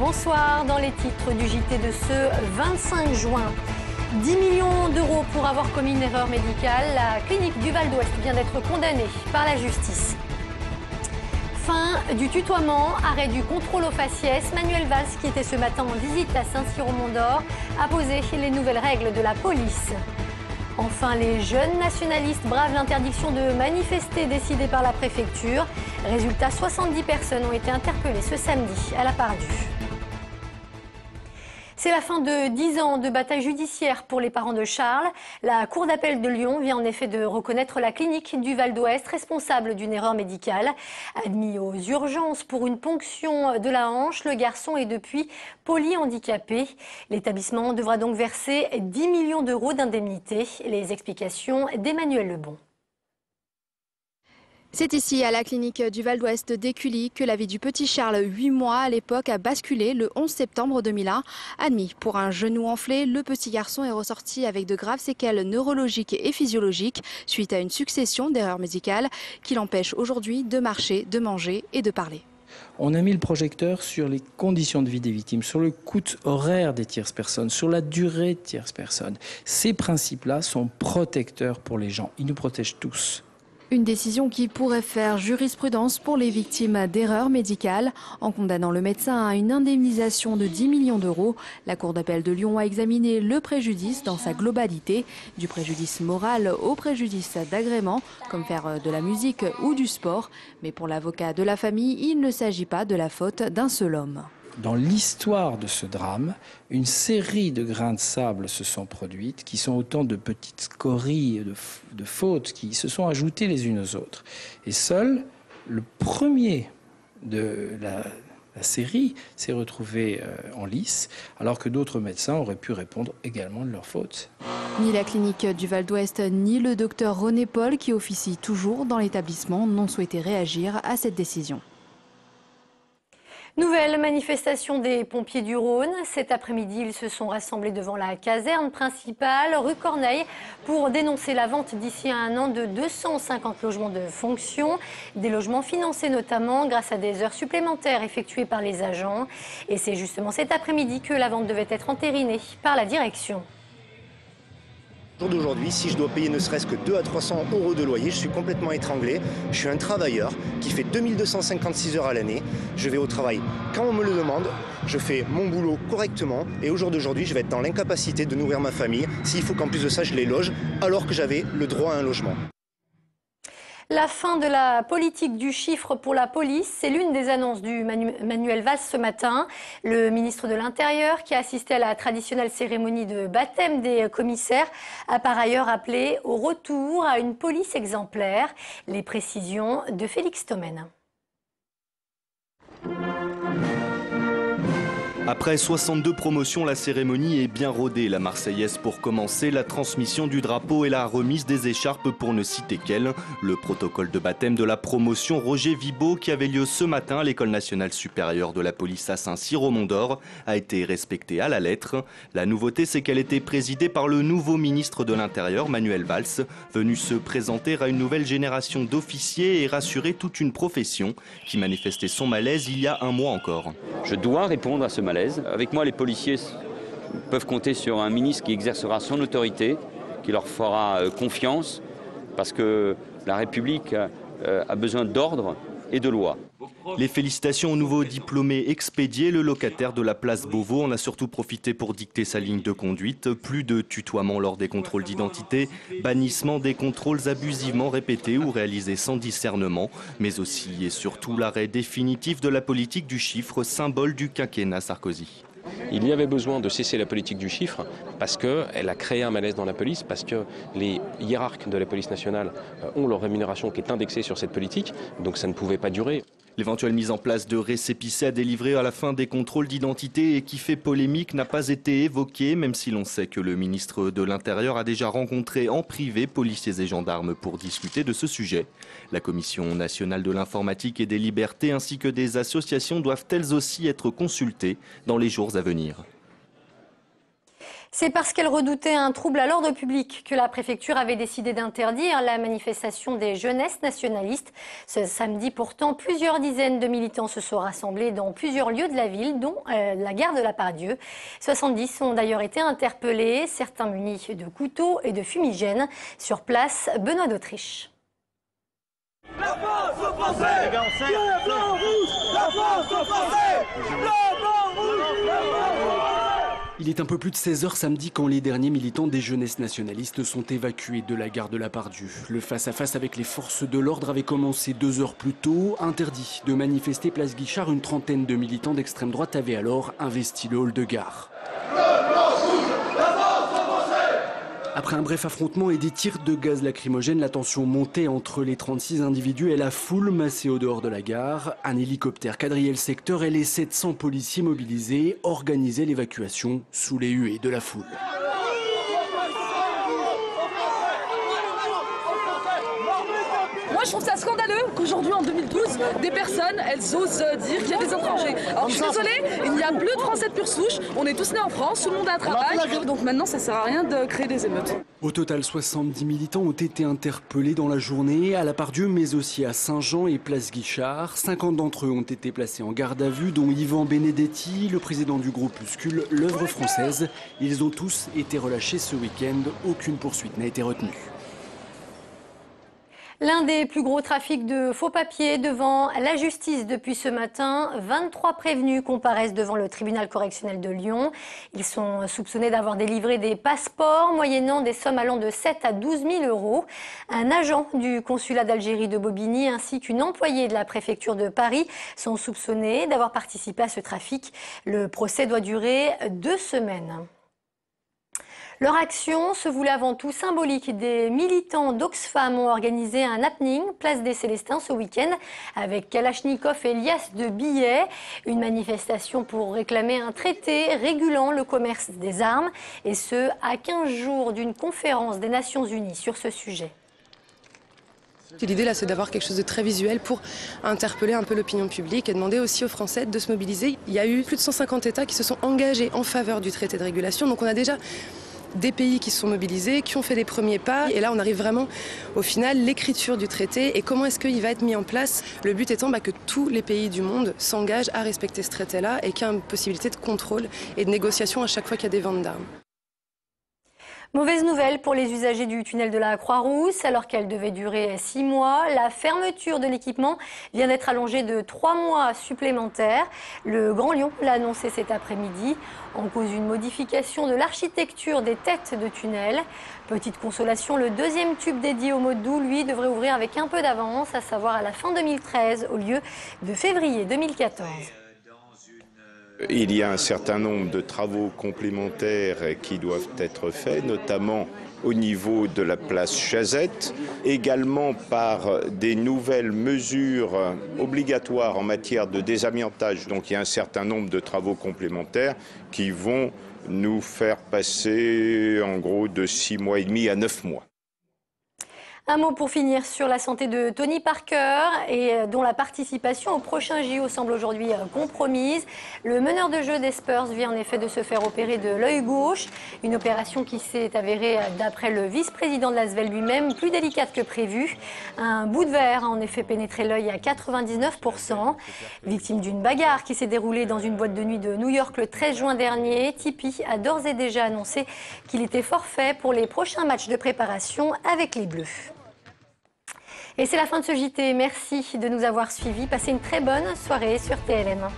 Bonsoir, dans les titres du JT de ce 25 juin. 10 millions d'euros pour avoir commis une erreur médicale. La clinique du Val d'Ouest vient d'être condamnée par la justice. Fin du tutoiement, arrêt du contrôle aux faciès. Manuel Valls, qui était ce matin en visite à Saint-Cyr-au-Mont-d'Or, a posé les nouvelles règles de la police. Enfin, les jeunes nationalistes bravent l'interdiction de manifester décidée par la préfecture. Résultat, 70 personnes ont été interpellées ce samedi à la Pardue. C'est la fin de 10 ans de bataille judiciaire pour les parents de Charles. La Cour d'appel de Lyon vient en effet de reconnaître la clinique du Val d'Ouest responsable d'une erreur médicale. Admis aux urgences pour une ponction de la hanche, le garçon est depuis polyhandicapé. L'établissement devra donc verser 10 millions d'euros d'indemnité. Les explications d'Emmanuel Lebon. C'est ici, à la clinique du Val d'Ouest d'Écully, que la vie du petit Charles, 8 mois à l'époque, a basculé le 11 septembre 2001. Admis pour un genou enflé, le petit garçon est ressorti avec de graves séquelles neurologiques et physiologiques suite à une succession d'erreurs médicales qui l'empêchent aujourd'hui de marcher, de manger et de parler. On a mis le projecteur sur les conditions de vie des victimes, sur le coût horaire des tierces personnes, sur la durée de tierces personnes. Ces principes-là sont protecteurs pour les gens. Ils nous protègent tous. Une décision qui pourrait faire jurisprudence pour les victimes d'erreurs médicales. En condamnant le médecin à une indemnisation de 10 millions d'euros, la Cour d'appel de Lyon a examiné le préjudice dans sa globalité, du préjudice moral au préjudice d'agrément, comme faire de la musique ou du sport. Mais pour l'avocat de la famille, il ne s'agit pas de la faute d'un seul homme. Dans l'histoire de ce drame, une série de grains de sable se sont produites, qui sont autant de petites scories, de fautes qui se sont ajoutées les unes aux autres. Et seul le premier de la série s'est retrouvé en lice, alors que d'autres médecins auraient pu répondre également de leurs fautes. Ni la clinique du Val d'Ouest, ni le docteur René Paul, qui officie toujours dans l'établissement, n'ont souhaité réagir à cette décision. Nouvelle manifestation des pompiers du Rhône. Cet après-midi, ils se sont rassemblés devant la caserne principale, rue Corneille, pour dénoncer la vente d'ici à un an de 250 logements de fonction. Des logements financés notamment grâce à des heures supplémentaires effectuées par les agents. Et c'est justement cet après-midi que la vente devait être entérinée par la direction. Au jour d'aujourd'hui, si je dois payer ne serait-ce que 200 à 300 euros de loyer, je suis complètement étranglé. Je suis un travailleur qui fait 2256 heures à l'année. Je vais au travail quand on me le demande. Je fais mon boulot correctement. Et au jour d'aujourd'hui, je vais être dans l'incapacité de nourrir ma famille s'il faut qu'en plus de ça, je les loge alors que j'avais le droit à un logement. La fin de la politique du chiffre pour la police, c'est l'une des annonces du Manuel Valls ce matin. Le ministre de l'Intérieur, qui a assisté à la traditionnelle cérémonie de baptême des commissaires, a par ailleurs appelé au retour à une police exemplaire. Les précisions de Félix Tommen. Après 62 promotions, la cérémonie est bien rodée. La Marseillaise pour commencer, la transmission du drapeau et la remise des écharpes pour ne citer qu'elle. Le protocole de baptême de la promotion Roger Vibaud, qui avait lieu ce matin à l'École nationale supérieure de la police à Saint-Cyr-au-Mont-d'Or, a été respecté à la lettre. La nouveauté, c'est qu'elle était présidée par le nouveau ministre de l'Intérieur, Manuel Valls, venu se présenter à une nouvelle génération d'officiers et rassurer toute une profession qui manifestait son malaise il y a un mois encore. Je dois répondre à ce malaise. Avec moi, les policiers peuvent compter sur un ministre qui exercera son autorité, qui leur fera confiance, parce que la République a besoin d'ordre et de loi. Les félicitations au nouveau diplômé expédié. Le locataire de la place Beauvau en a surtout profité pour dicter sa ligne de conduite. Plus de tutoiement lors des contrôles d'identité, bannissement des contrôles abusivement répétés ou réalisés sans discernement, mais aussi et surtout l'arrêt définitif de la politique du chiffre, symbole du quinquennat Sarkozy. Il y avait besoin de cesser la politique du chiffre parce qu'elle a créé un malaise dans la police, parce que les hiérarques de la police nationale ont leur rémunération qui est indexée sur cette politique, donc ça ne pouvait pas durer. L'éventuelle mise en place de récépissés à délivrer à la fin des contrôles d'identité et qui fait polémique n'a pas été évoquée, même si l'on sait que le ministre de l'Intérieur a déjà rencontré en privé policiers et gendarmes pour discuter de ce sujet. La Commission nationale de l'informatique et des libertés ainsi que des associations doivent elles aussi être consultées dans les jours à venir. C'est parce qu'elle redoutait un trouble à l'ordre public que la préfecture avait décidé d'interdire la manifestation des jeunesses nationalistes. Ce samedi, pourtant, plusieurs dizaines de militants se sont rassemblés dans plusieurs lieux de la ville, dont la gare de la Part-Dieu. 70 ont d'ailleurs été interpellés, certains munis de couteaux et de fumigènes. Sur place, Benoît d'Autriche. La France aux Français! Bleu, blanc, rouge! La France aux Français! Bleu, blanc, rouge! Il est un peu plus de 16 h samedi quand les derniers militants des jeunesses nationalistes sont évacués de la gare de la Part-Dieu. Le face-à-face avec les forces de l'ordre avait commencé 2 heures plus tôt. Interdit de manifester place Guichard, une trentaine de militants d'extrême droite avaient alors investi le hall de gare. Après un bref affrontement et des tirs de gaz lacrymogène, la tension montait entre les 36 individus et la foule massée au dehors de la gare. Un hélicoptère quadrillait le secteur et les 700 policiers mobilisés organisaient l'évacuation sous les huées de la foule. Moi, je trouve ça scandaleux qu'aujourd'hui, en 2012, des personnes, elles osent dire qu'il y a des étrangers. Alors, je suis désolée, il n'y a plus de Français de pure souche. On est tous nés en France, tout le monde a un travail. Donc maintenant, ça sert à rien de créer des émeutes. Au total, 70 militants ont été interpellés dans la journée à la Part-Dieu, mais aussi à Saint-Jean et place Guichard. 50 d'entre eux ont été placés en garde à vue, dont Yvan Benedetti, le président du groupuscule L'Œuvre Française. Ils ont tous été relâchés ce week-end. Aucune poursuite n'a été retenue. L'un des plus gros trafics de faux papiers devant la justice depuis ce matin. 23 prévenus comparaissent devant le tribunal correctionnel de Lyon. Ils sont soupçonnés d'avoir délivré des passeports moyennant des sommes allant de 7 à 12 000 euros. Un agent du consulat d'Algérie de Bobigny ainsi qu'une employée de la préfecture de Paris sont soupçonnés d'avoir participé à ce trafic. Le procès doit durer 2 semaines. Leur action se voulait avant tout symbolique. Des militants d'Oxfam ont organisé un happening place des Célestins ce week-end avec Kalachnikov et liasses de billets. Une manifestation pour réclamer un traité régulant le commerce des armes et ce à 15 jours d'une conférence des Nations Unies sur ce sujet. L'idée là, c'est d'avoir quelque chose de très visuel pour interpeller un peu l'opinion publique et demander aussi aux Français de se mobiliser. Il y a eu plus de 150 États qui se sont engagés en faveur du traité de régulation, donc on a déjà des pays qui se sont mobilisés, qui ont fait les premiers pas. Et là, on arrive vraiment, au final, l'écriture du traité et comment est-ce qu'il va être mis en place. Le but étant que tous les pays du monde s'engagent à respecter ce traité-là et qu'il y a une possibilité de contrôle et de négociation à chaque fois qu'il y a des ventes d'armes. Mauvaise nouvelle pour les usagers du tunnel de la Croix-Rousse. Alors qu'elle devait durer 6 mois, la fermeture de l'équipement vient d'être allongée de 3 mois supplémentaires. Le Grand Lyon l'a annoncé cet après-midi. En cause une modification de l'architecture des têtes de tunnel. Petite consolation, le deuxième tube dédié au mode doux, lui, devrait ouvrir avec un peu d'avance, à savoir à la fin 2013 au lieu de février 2014. Il y a un certain nombre de travaux complémentaires qui doivent être faits, notamment au niveau de la place Chazette, également par des nouvelles mesures obligatoires en matière de désamiantage. Donc il y a un certain nombre de travaux complémentaires qui vont nous faire passer en gros de 6 mois et demi à 9 mois. Un mot pour finir sur la santé de Tony Parker et dont la participation au prochain JO semble aujourd'hui compromise. Le meneur de jeu des Spurs vient en effet de se faire opérer de l'œil gauche. Une opération qui s'est avérée, d'après le vice-président de l'Asvel lui-même, plus délicate que prévu. Un bout de verre a en effet pénétré l'œil à 99%. Victime d'une bagarre qui s'est déroulée dans une boîte de nuit de New York le 13 juin dernier, Tipeee a d'ores et déjà annoncé qu'il était forfait pour les prochains matchs de préparation avec les Bleus. Et c'est la fin de ce JT. Merci de nous avoir suivis. Passez une très bonne soirée sur TLM1.